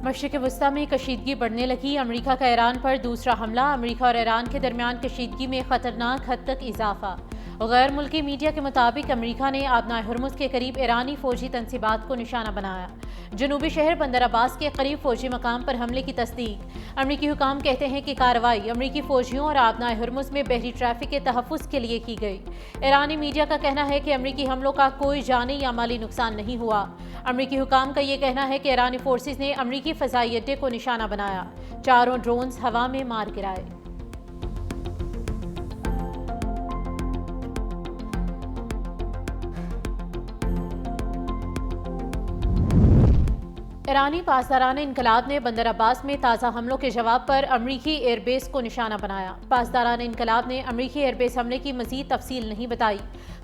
مشرق وسطی میں کشیدگی بڑھنے لگی، امریکہ کا ایران پر دوسرا حملہ، امریکہ اور ایران کے درمیان کشیدگی میں خطرناک حد تک اضافہ۔ غیر ملکی میڈیا کے مطابق امریکہ نے آبنائے ہرمز کے قریب ایرانی فوجی تنصیبات کو نشانہ بنایا۔ جنوبی شہر بندر عباس کے قریب فوجی مقام پر حملے کی تصدیق۔ امریکی حکام کہتے ہیں کہ کارروائی امریکی فوجیوں اور آبنائے ہرمز میں بحری ٹریفک کے تحفظ کے لیے کی گئی۔ ایرانی میڈیا کا کہنا ہے کہ امریکی حملوں کا کوئی جانی یا مالی نقصان نہیں ہوا۔ امریکی حکام کا یہ کہنا ہے کہ ایرانی فورسز نے امریکی فضائی اڈے کو نشانہ بنایا، 4 ڈرونز ہوا میں مار گرائے۔ ایرانی پاسداران انقلاب نے بندر عباس میں تازہ حملوں کے جواب پر امریکی ایئر بیس کو نشانہ بنایا۔ پاسداران انقلاب نے امریکی ایئر بیس حملے کی مزید تفصیل نہیں بتائی۔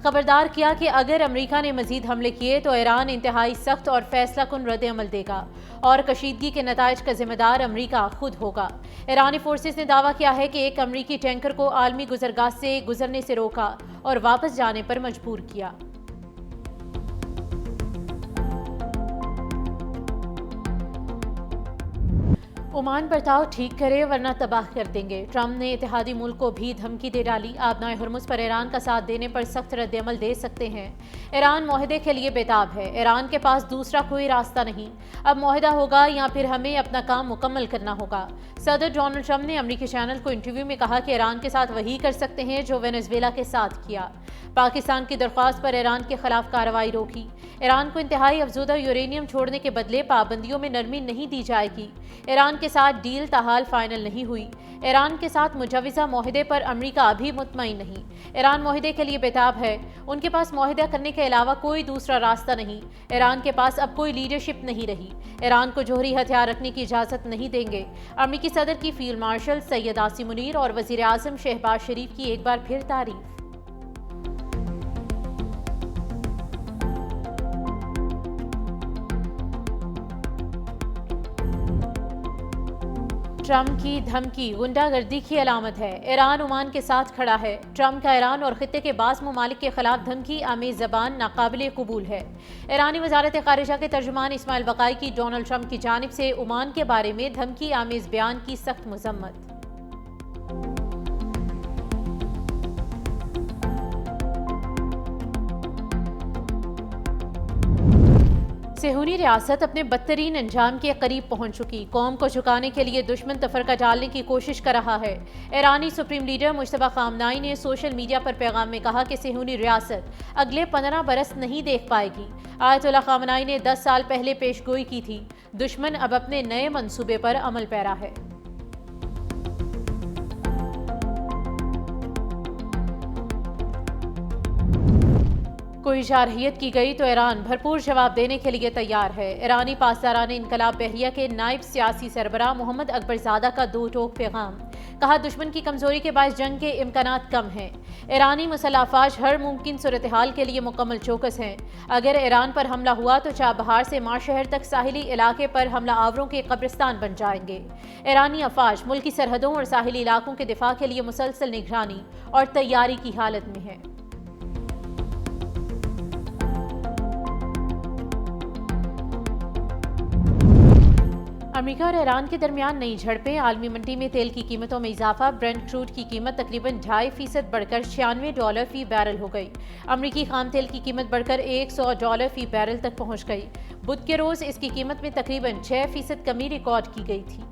خبردار کیا کہ اگر امریکہ نے مزید حملے کیے تو ایران انتہائی سخت اور فیصلہ کن رد عمل دے گا اور کشیدگی کے نتائج کا ذمہ دار امریکہ خود ہوگا۔ ایرانی فورسز نے دعویٰ کیا ہے کہ ایک امریکی ٹینکر کو عالمی گزرگاہ سے گزرنے سے روکا اور واپس جانے پر مجبور کیا۔ عمان برتاؤ ٹھیک کرے ورنہ تباہ کر دیں گے، ٹرمپ نے اتحادی ملک کو بھی دھمکی دے ڈالی۔ آبنائے ہرمز پر ایران کا ساتھ دینے پر سخت رد عمل دے سکتے ہیں۔ ایران معاہدے کے لیے بےتاب ہے، ایران کے پاس دوسرا کوئی راستہ نہیں، اب معاہدہ ہوگا یا پھر ہمیں اپنا کام مکمل کرنا ہوگا۔ صدر ڈونلڈ ٹرمپ نے امریکی چینل کو انٹرویو میں کہا کہ ایران کے ساتھ وہی کر سکتے ہیں جو وینزویلا کے ساتھ کیا۔ پاکستان کی درخواست پر ایران کے خلاف کارروائی روکی۔ ایران کو انتہائی افزودہ یورینیم چھوڑنے کے بدلے پابندیوں میں نرمی نہیں دی جائے گی۔ ایران کے ساتھ ڈیل تاحال فائنل نہیں ہوئی۔ ایران کے ساتھ مجوزہ معاہدے پر امریکہ ابھی مطمئن نہیں۔ ایران معاہدے کے لیے بےتاب ہے، ان کے پاس معاہدہ کرنے کے علاوہ کوئی دوسرا راستہ نہیں۔ ایران کے پاس اب کوئی لیڈرشپ نہیں رہی۔ ایران کو جوہری ہتھیار رکھنے کی اجازت نہیں دیں گے۔ امریکی صدر کی فیلڈ مارشل سید عاصم منیر اور وزیر اعظم شہباز شریف کی ایک بار پھر تعریف۔ ٹرمپ کی دھمکی غنڈہ گردی کی علامت ہے، ایران عمان کے ساتھ کھڑا ہے۔ ٹرمپ کا ایران اور خطے کے بعض ممالک کے خلاف دھمکی آمیز زبان ناقابل قبول ہے۔ ایرانی وزارت خارجہ کے ترجمان اسماعیل بقائی کی ڈونلڈ ٹرمپ کی جانب سے عمان کے بارے میں دھمکی آمیز بیان کی سخت مذمت۔ صہیونی ریاست اپنے بدترین انجام کے قریب پہنچ چکی، قوم کو جھکانے کے لیے دشمن تفرقہ ڈالنے کی کوشش کر رہا ہے۔ ایرانی سپریم لیڈر مجتبیٰ خامنائی نے سوشل میڈیا پر پیغام میں کہا کہ صہیونی ریاست اگلے 15 برس نہیں دیکھ پائے گی۔ آیت اللہ خامنائی نے 10 سال پہلے پیش گوئی کی تھی، دشمن اب اپنے نئے منصوبے پر عمل پیرا ہے۔ کوئی جارحیت کی گئی تو ایران بھرپور جواب دینے کے لیے تیار ہے۔ ایرانی پاسداران انقلاب بحریہ کے نائب سیاسی سربراہ محمد اکبر زادہ کا 2 ٹوک پیغام، کہا دشمن کی کمزوری کے باعث جنگ کے امکانات کم ہیں۔ ایرانی مسلح افواج ہر ممکن صورتحال کے لیے مکمل چوکس ہیں۔ اگر ایران پر حملہ ہوا تو چابہار سے ماشہر تک ساحلی علاقے پر حملہ آوروں کے قبرستان بن جائیں گے۔ ایرانی افواج ملکی سرحدوں اور ساحلی علاقوں کے دفاع کے لیے مسلسل نگرانی اور تیاری کی حالت میں ہے۔ امریکہ اور ایران کے درمیان نئی جھڑپیں، عالمی منڈی میں تیل کی قیمتوں میں اضافہ، برنٹ کروڈ کی قیمت تقریباً 2.5% بڑھ کر $96 فی بیرل ہو گئی۔ امریکی خام تیل کی قیمت بڑھ کر $100 فی بیرل تک پہنچ گئی۔ بدھ کے روز اس کی قیمت میں تقریباً 6% کمی ریکارڈ کی گئی تھی۔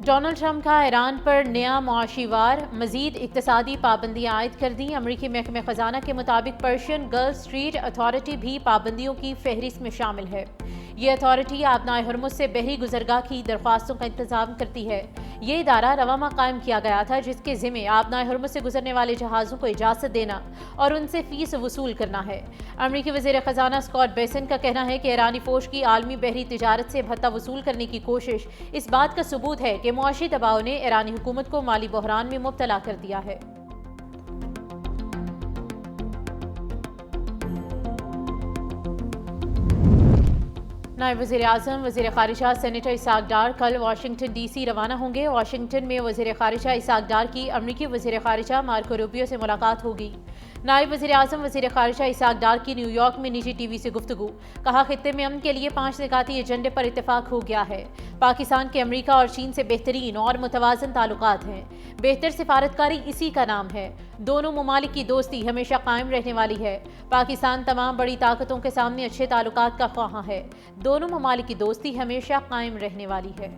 ڈونلڈ ٹرمپ کا ایران پر نیا معاشی وار، مزید اقتصادی پابندیاں عائد کر دیں۔ امریکی محکمہ خزانہ کے مطابق پرشین گلف اسٹریٹ اتھارٹی بھی پابندیوں کی فہرست میں شامل ہے۔ یہ اتھارٹی آبنائے ہرمز سے بحری گزرگاہ کی درخواستوں کا انتظام کرتی ہے۔ یہ ادارہ رواں ماہ قائم کیا گیا تھا، جس کے ذمہ آبنائے ہرمز سے گزرنے والے جہازوں کو اجازت دینا اور ان سے فیس وصول کرنا ہے۔ امریکی وزیر خزانہ اسکاٹ بیسنٹ کا کہنا ہے کہ ایرانی فوج کی عالمی بحری تجارت سے بھتہ وصول کرنے کی کوشش اس بات کا ثبوت ہے کہ معاشی دباؤ نے ایرانی حکومت کو مالی بحران میں مبتلا کر دیا ہے۔ نائب وزیر اعظم وزیر خارجہ سینیٹر اسحاق ڈار کل واشنگٹن ڈی سی روانہ ہوں گے۔ واشنگٹن میں وزیر خارجہ اسحاق ڈار کی امریکی وزیر خارجہ مارکو روبیو سے ملاقات ہوگی۔ نائب وزیر اعظم وزیر خارجہ اسحاق ڈار کی نیو یارک میں نجی ٹی وی سے گفتگو، کہا خطے میں امن کے لیے 5 نکاتی ایجنڈے پر اتفاق ہو گیا ہے۔ پاکستان کے امریکہ اور چین سے بہترین اور متوازن تعلقات ہیں، بہتر سفارتکاری اسی کا نام ہے۔ دونوں ممالک کی دوستی ہمیشہ قائم رہنے والی ہے۔ پاکستان تمام بڑی طاقتوں کے سامنے اچھے تعلقات کا خواہاں ہے۔ دونوں ممالک کی دوستی ہمیشہ قائم رہنے والی ہے۔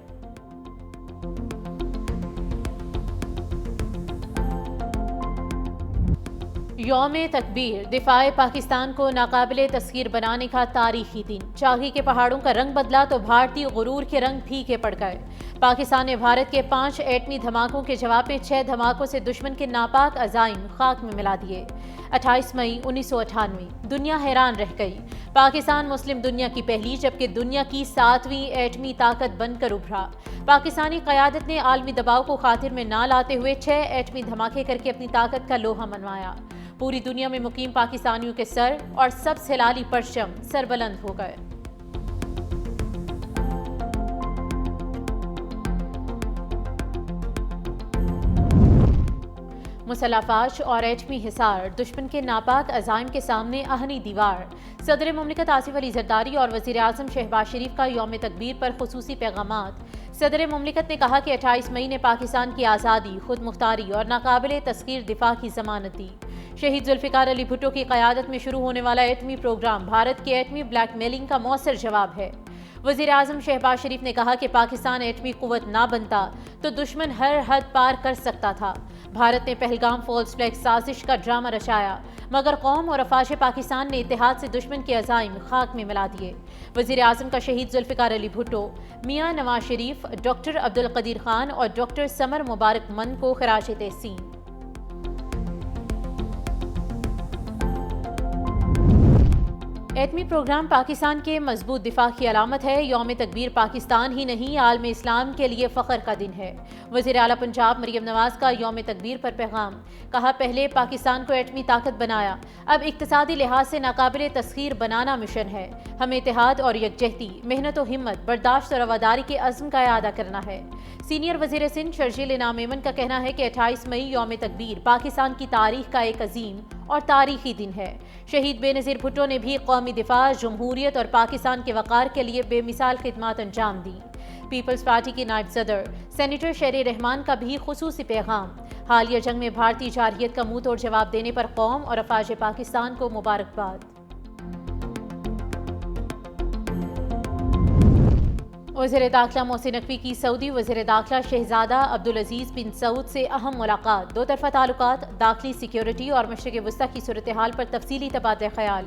یوم تکبیر دفاع پاکستان کو ناقابل تسخیر بنانے کا تاریخی دن۔ چاہی کے پہاڑوں کا رنگ بدلا تو بھارتی غرور کے رنگ پھیکے پڑ گئے۔ پاکستان نے بھارت کے 5 ایٹمی دھماکوں کے جواب میں 6 دھماکوں سے دشمن کے ناپاک عزائم خاک میں ملا دیے۔ 28 مئی 1998 دنیا حیران رہ گئی۔ پاکستان مسلم دنیا کی پہلی جبکہ دنیا کی 7ویں ایٹمی طاقت بن کر ابھرا۔ پاکستانی قیادت نے عالمی دباؤ کو خاطر میں نہ لاتے ہوئے 6 ایٹمی دھماکے کر کے اپنی طاقت کا لوہا منوایا۔ پوری دنیا میں مقیم پاکستانیوں کے سر اور سبز ہلالی پرچم سربلند ہو گئے۔ مسلح افواج اور ایٹمی حصار دشمن کے ناپاک عزائم کے سامنے اہنی دیوار۔ صدر مملکت آصف علی زرداری اور وزیر اعظم شہباز شریف کا یوم تکبیر پر خصوصی پیغامات۔ صدر مملکت نے کہا کہ 28 مئی نے پاکستان کی آزادی، خود مختاری اور ناقابل تسخیر دفاع کی ضمانت دی۔ شہید ذوالفقار علی بھٹو کی قیادت میں شروع ہونے والا ایٹمی پروگرام بھارت کی ایٹمی بلیک میلنگ کا مؤثر جواب ہے۔ وزیر اعظم شہباز شریف نے کہا کہ پاکستان ایٹمی قوت نہ بنتا تو دشمن ہر حد پار کر سکتا تھا۔ بھارت نے پہلگام فالس فلیگ سازش کا ڈرامہ رچایا، مگر قوم اور افواج پاکستان نے اتحاد سے دشمن کے عزائم خاک میں ملا دیے۔ وزیر اعظم کا شہید ذوالفقار علی بھٹو، میاں نواز شریف، ڈاکٹر عبدالقدیر خان اور ڈاکٹر سمر مبارک من کو خراج تحسین۔ ایٹمی پروگرام پاکستان کے مضبوط دفاع کی علامت ہے۔ یوم تکبیر پاکستان ہی نہیں عالم اسلام کے لیے فخر کا دن ہے۔ وزیر اعلیٰ پنجاب مریم نواز کا یوم تکبیر پر پیغام، کہا پہلے پاکستان کو ایٹمی طاقت بنایا، اب اقتصادی لحاظ سے ناقابل تسخیر بنانا مشن ہے۔ ہمیں اتحاد اور یکجہتی، محنت و ہمت، برداشت اور رواداری کے عزم کا اعادہ کرنا ہے۔ سینئر وزیر سندھ شرجیل انعام ایمن کا کہنا ہے کہ 28 مئی یوم تکبیر پاکستان کی تاریخ کا ایک عظیم اور تاریخی دن ہے۔ شہید بے نظیر بھٹو نے بھی قومی دفاع، جمہوریت اور پاکستان کے وقار کے لیے بے مثال خدمات انجام دیں۔ پیپلز پارٹی کی نائب صدر سینیٹر شیر رحمان کا بھی خصوصی پیغام، حالیہ جنگ میں بھارتی جارحیت کا منہ توڑ جواب دینے پر قوم اور افواج پاکستان کو مبارکباد۔ وزیر داخلہ محسن نقوی کی سعودی وزیر داخلہ شہزادہ عبدالعزیز بن سعود سے اہم ملاقات۔ دو طرفہ تعلقات، داخلی سیکیورٹی اور مشرق وسطیٰ کی صورتحال پر تفصیلی تبادلہ خیال۔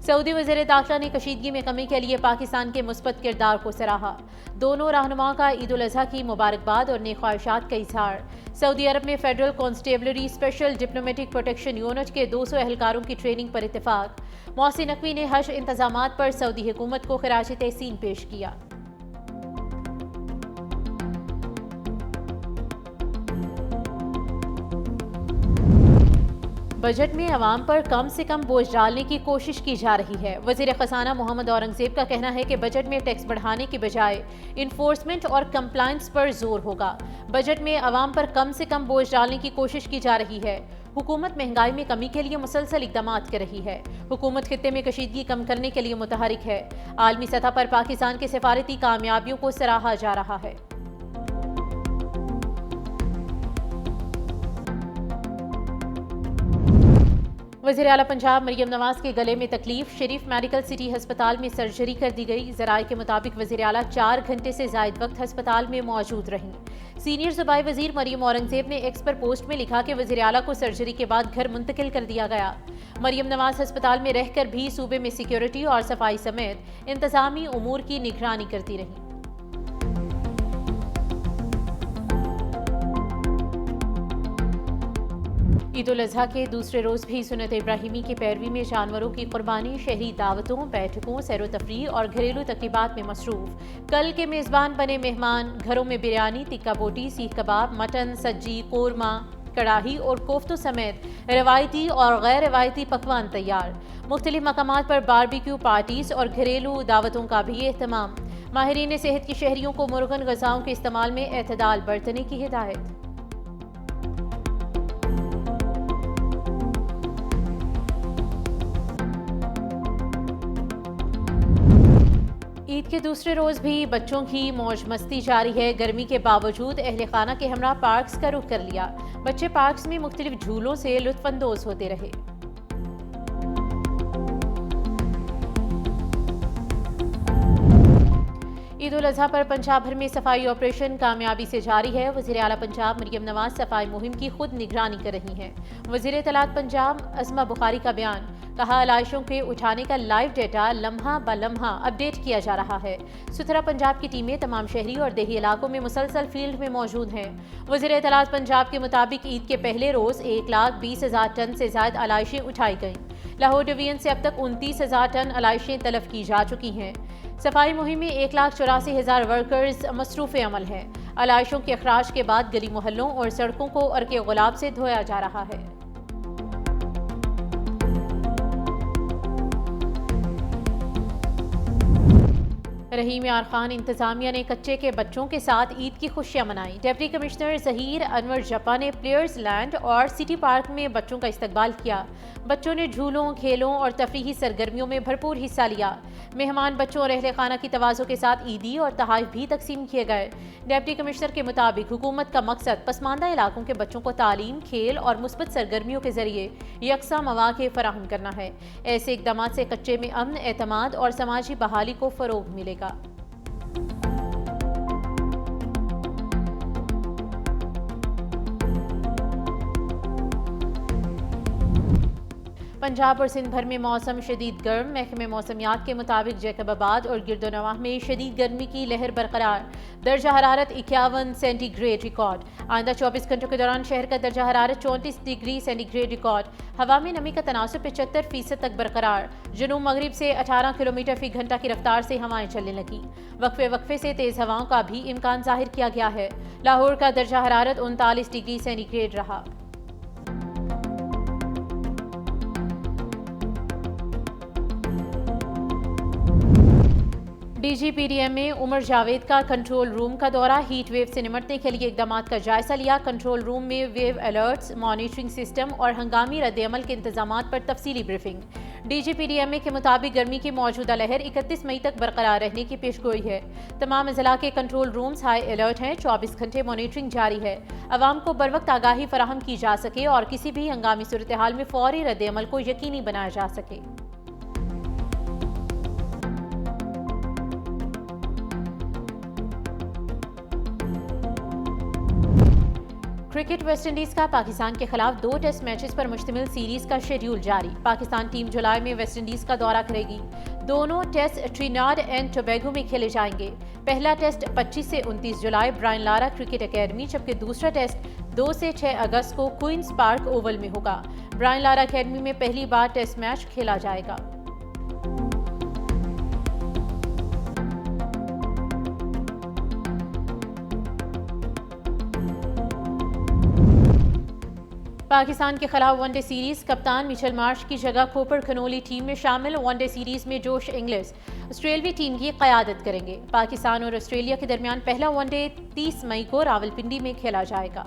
سعودی وزیر داخلہ نے کشیدگی میں کمی کے لیے پاکستان کے مثبت کردار کو سراہا۔ دونوں رہنماؤں کا عید الاضحیٰ کی مبارکباد اور نیک خواہشات کا اظہار۔ سعودی عرب میں federal constabulary special diplomatic protection unit کے 200 اہلکاروں کی ٹریننگ پر اتفاق۔ محسن نقوی نے حج انتظامات پر سعودی حکومت کو خراج تحسین پیش کیا۔ بجٹ میں عوام پر کم سے کم بوجھ ڈالنے کی کوشش کی جا رہی ہے۔ وزیر خزانہ محمد اورنگزیب کا کہنا ہے کہ بجٹ میں ٹیکس بڑھانے کی بجائے انفورسمنٹ اور کمپلائنس پر زور ہوگا۔ بجٹ میں عوام پر کم سے کم بوجھ ڈالنے کی کوشش کی جا رہی ہے۔ حکومت مہنگائی میں کمی کے لیے مسلسل اقدامات کر رہی ہے۔ حکومت خطے میں کشیدگی کم کرنے کے لیے متحرک ہے۔ عالمی سطح پر پاکستان کے سفارتی کامیابیوں کو سراہا جا رہا ہے۔ وزیر اعلیٰ پنجاب مریم نواز کے گلے میں تکلیف، شریف میڈیکل سٹی ہسپتال میں سرجری کر دی گئی۔ ذرائع کے مطابق وزیر اعلیٰ 4 گھنٹے سے زائد وقت ہسپتال میں موجود رہیں۔ سینئر صوبائی وزیر مریم اورنگزیب نے ایکس پر پوسٹ میں لکھا کہ وزیر اعلیٰ کو سرجری کے بعد گھر منتقل کر دیا گیا۔ مریم نواز ہسپتال میں رہ کر بھی صوبے میں سیکیورٹی اور صفائی سمیت انتظامی امور کی نگرانی کرتی رہیں۔ عید الاضحیٰ کے دوسرے روز بھی سنت ابراہیمی کی پیروی میں جانوروں کی قربانی، شہری دعوتوں، بیٹھکوں، سیر و تفریح اور گھریلو تقریبات میں مصروف۔ کل کے میزبان بنے مہمان، گھروں میں بریانی، ٹکا بوٹی، سیخ کباب، مٹن، سجی، قورمہ، کڑاہی اور کوفتوں سمیت روایتی اور غیر روایتی پکوان تیار۔ مختلف مقامات پر باربیکیو پارٹیز اور گھریلو دعوتوں کا بھی اہتمام۔ ماہرین صحت کی شہریوں کو مرغن غذاؤں کے استعمال میں اعتدال برتنے کی ہدایت۔ عید کے دوسرے روز بھی بچوں کی موج مستی جاری ہے۔ گرمی کے باوجود اہل خانہ کے ہمراہ پارکس کا رخ کر لیا۔ بچے پارکس میں مختلف جھولوں سے لطف اندوز ہوتے رہے۔ عید الاضحیٰ پر پنجاب بھر میں صفائی آپریشن کامیابی سے جاری ہے۔ وزیر اعلیٰ پنجاب مریم نواز صفائی مہم کی خود نگرانی کر رہی ہیں۔ وزیر اطلاعات پنجاب عظمہ بخاری کا بیان، کہا علائشوں کے اٹھانے کا لائیو ڈیٹا لمحہ بہ لمحہ اپ ڈیٹ کیا جا رہا ہے۔ ستھرا پنجاب کی ٹیمیں تمام شہری اور دیہی علاقوں میں مسلسل فیلڈ میں موجود ہیں۔ وزیر اطلاعات پنجاب کے مطابق عید کے پہلے روز 1,20,000 ٹن سے زائد علائشیں اٹھائی گئیں۔ لاہور ڈویژن سے اب تک 29,000 ٹن علائشیں تلف کی جا چکی ہیں۔ صفائی مہم میں 1,84,000 ورکرز مصروف عمل ہیں۔ علائشوں کے اخراج کے بعد گلی محلوں اور سڑکوں کو عرق گلاب سے دھویا جا رہا ہے۔ رحیم یار خان انتظامیہ نے کچے کے بچوں کے ساتھ عید کی خوشیاں منائیں۔ ڈپٹی کمشنر ظہیر انور جپا نے پلیئرز لینڈ اور سٹی پارک میں بچوں کا استقبال کیا۔ بچوں نے جھولوں، کھیلوں اور تفریحی سرگرمیوں میں بھرپور حصہ لیا۔ مہمان بچوں اور اہل خانہ کی تواضع کے ساتھ عیدی اور تحائف بھی تقسیم کیے گئے۔ ڈپٹی کمشنر کے مطابق حکومت کا مقصد پسماندہ علاقوں کے بچوں کو تعلیم، کھیل اور مثبت سرگرمیوں کے ذریعے یکساں مواقع فراہم کرنا ہے۔ ایسے اقدامات سے کچے میں امن، اعتماد اور سماجی بحالی کو فروغ ملے گا۔ پنجاب اور سندھ بھر میں موسم شدید گرم۔ محکمہ موسمیات کے مطابق جیکب آباد اور گرد و نواح میں شدید گرمی کی لہر برقرار۔ درجہ حرارت 51 سینٹی گریڈ ریکارڈ۔ آئندہ 24 گھنٹوں کے دوران شہر کا درجہ حرارت 34 ڈگری سینٹی گریڈ ریکارڈ۔ ہوا میں نمی کا تناسب 75% تک برقرار۔ جنوب مغرب سے 18 کلومیٹر فی گھنٹہ کی رفتار سے ہوائیں چلنے لگیں۔ وقفے وقفے سے تیز ہواؤں کا بھی امکان ظاہر کیا گیا ہے۔ لاہور کا درجہ حرارت 39 ڈگری سینٹی گریڈ رہا۔ D G P D M میں عمر جاوید کا کنٹرول روم کا دورہ۔ ہیٹ ویو سے نمٹنے کے لیے اقدامات کا جائزہ لیا۔ کنٹرول روم میں ویو الرٹس، مانیٹرنگ سسٹم اور ہنگامی رد عمل کے انتظامات پر تفصیلی briefing. D G P D M کے مطابق گرمی کی موجودہ لہر 31 مئی تک برقرار رہنے کی پیش گوئی ہے۔ تمام اضلاع کے کنٹرول رومز ہائی الرٹ ہیں۔ 24 گھنٹے مانیٹرنگ جاری ہے۔ عوام کو بروقت آگاہی فراہم کی جا سکے اور کسی بھی ہنگامی صورتحال میں فوری رد عمل کو یقینی بنایا جا سکے۔ کرکٹ ویسٹ انڈیز کا پاکستان کے خلاف 2 ٹیسٹ میچز پر مشتمل سیریز کا شیڈیول جاری۔ پاکستان ٹیم جولائی میں ویسٹ انڈیز کا دورہ کرے گی۔ دونوں ٹیسٹ ٹریناڈ اینڈ ٹوبیگو میں کھیلے جائیں گے۔ پہلا ٹیسٹ 25 سے 29 جولائی برائن لارا کرکٹ اکیڈمی، جبکہ دوسرا ٹیسٹ 2 سے 6 اگست کو کوئنز پارک اوول میں ہوگا۔ برائن لارا اکیڈمی میں پہلی بار ٹیسٹ میچ کھیلا جائے گا۔ پاکستان کے خلاف ون ڈے سیریز کپتان مچل مارش کی جگہ کوپر کھنولی ٹیم میں شامل۔ ون ڈے سیریز میں جوش انگلس آسٹریلوی ٹیم کی قیادت کریں گے۔ پاکستان اور آسٹریلیا کے درمیان پہلا ون ڈے 30 مئی کو راولپنڈی میں کھیلا جائے گا۔